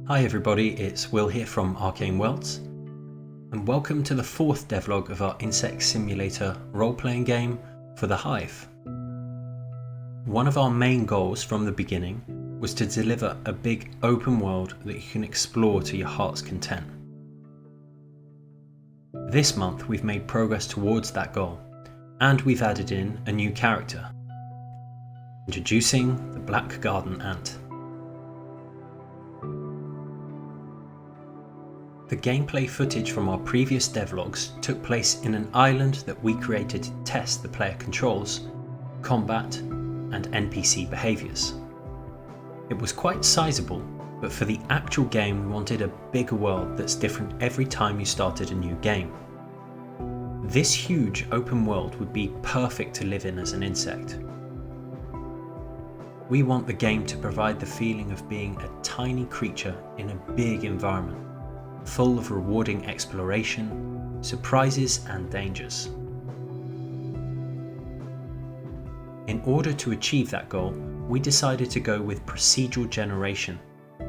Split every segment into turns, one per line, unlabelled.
Hi everybody, it's Will here from Arcane Worlds, and welcome to the fourth devlog of our insect simulator role-playing game for the Hive. One of our main goals from the beginning was to deliver a big open world that you can explore to your heart's content. This month we've made progress towards that goal, and we've added in a new character. Introducing the Black Garden Ant. The gameplay footage from our previous devlogs took place in an island that we created to test the player controls, combat, and NPC behaviours. It was quite sizable, but for the actual game we wanted a bigger world that's different every time you started a new game. This huge open world would be perfect to live in as an insect. We want the game to provide the feeling of being a tiny creature in a big environment, full of rewarding exploration, surprises and dangers. In order to achieve that goal, we decided to go with procedural generation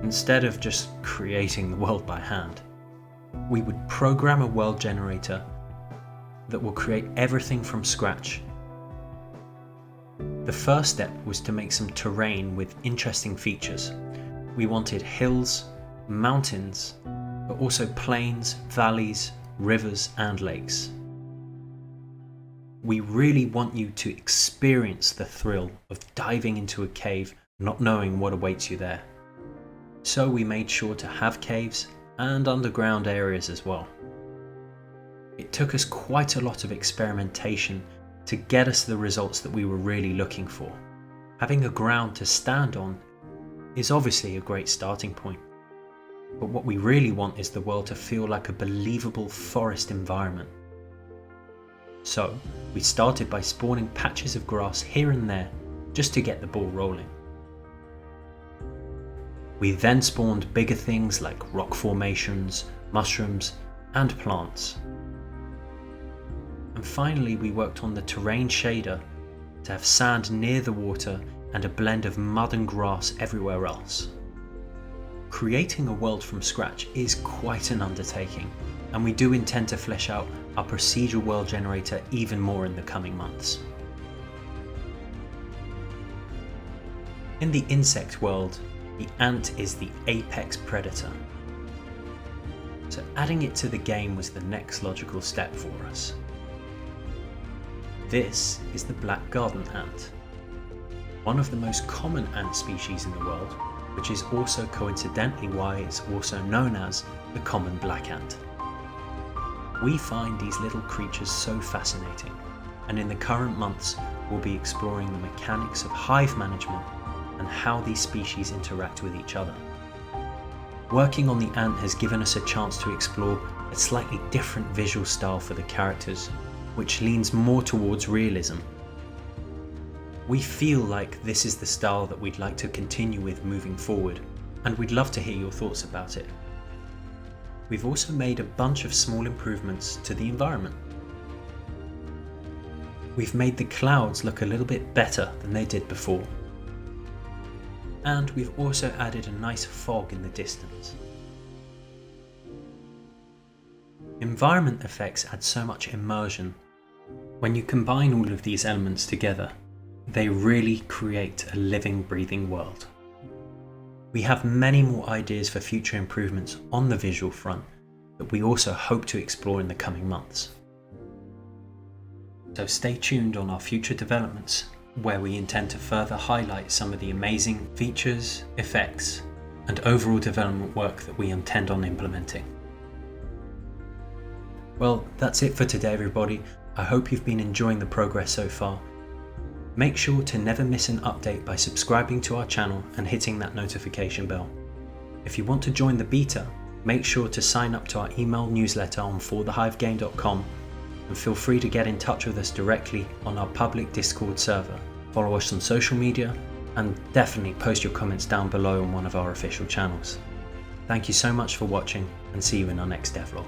instead of just creating the world by hand. We would program a world generator that will create everything from scratch. The first step was to make some terrain with interesting features. We wanted hills, mountains, but also plains, valleys, rivers and lakes. We really want you to experience the thrill of diving into a cave not knowing what awaits you there. So we made sure to have caves and underground areas as well. It took us quite a lot of experimentation to get us the results that we were really looking for. Having a ground to stand on is obviously a great starting point. But what we really want is the world to feel like a believable forest environment. So, we started by spawning patches of grass here and there just to get the ball rolling. We then spawned bigger things like rock formations, mushrooms, and plants. And finally we worked on the terrain shader to have sand near the water and a blend of mud and grass everywhere else. Creating a world from scratch is quite an undertaking, and we do intend to flesh out our procedural world generator even more in the coming months. In the insect world, the ant is the apex predator. So adding it to the game was the next logical step for us. This is the black garden ant, one of the most common ant species in the world, which is also coincidentally why it's also known as the common black ant. We find these little creatures so fascinating, and in the current months we'll be exploring the mechanics of hive management and how these species interact with each other. Working on the ant has given us a chance to explore a slightly different visual style for the characters, which leans more towards realism. We feel like this is the style that we'd like to continue with moving forward, and we'd love to hear your thoughts about it. We've also made a bunch of small improvements to the environment. We've made the clouds look a little bit better than they did before. And we've also added a nice fog in the distance. Environment effects add so much immersion. When you combine all of these elements together, they really create a living, breathing world. We have many more ideas for future improvements on the visual front that we also hope to explore in the coming months. So stay tuned on our future developments, where we intend to further highlight some of the amazing features, effects, and overall development work that we intend on implementing. Well, that's it for today everybody. I hope you've been enjoying the progress so far. Make sure to never miss an update by subscribing to our channel and hitting that notification bell. If you want to join the beta, make sure to sign up to our email newsletter on forthehivegame.com, and feel free to get in touch with us directly on our public Discord server. Follow us on social media and definitely post your comments down below on one of our official channels. Thank you so much for watching, and see you in our next devlog.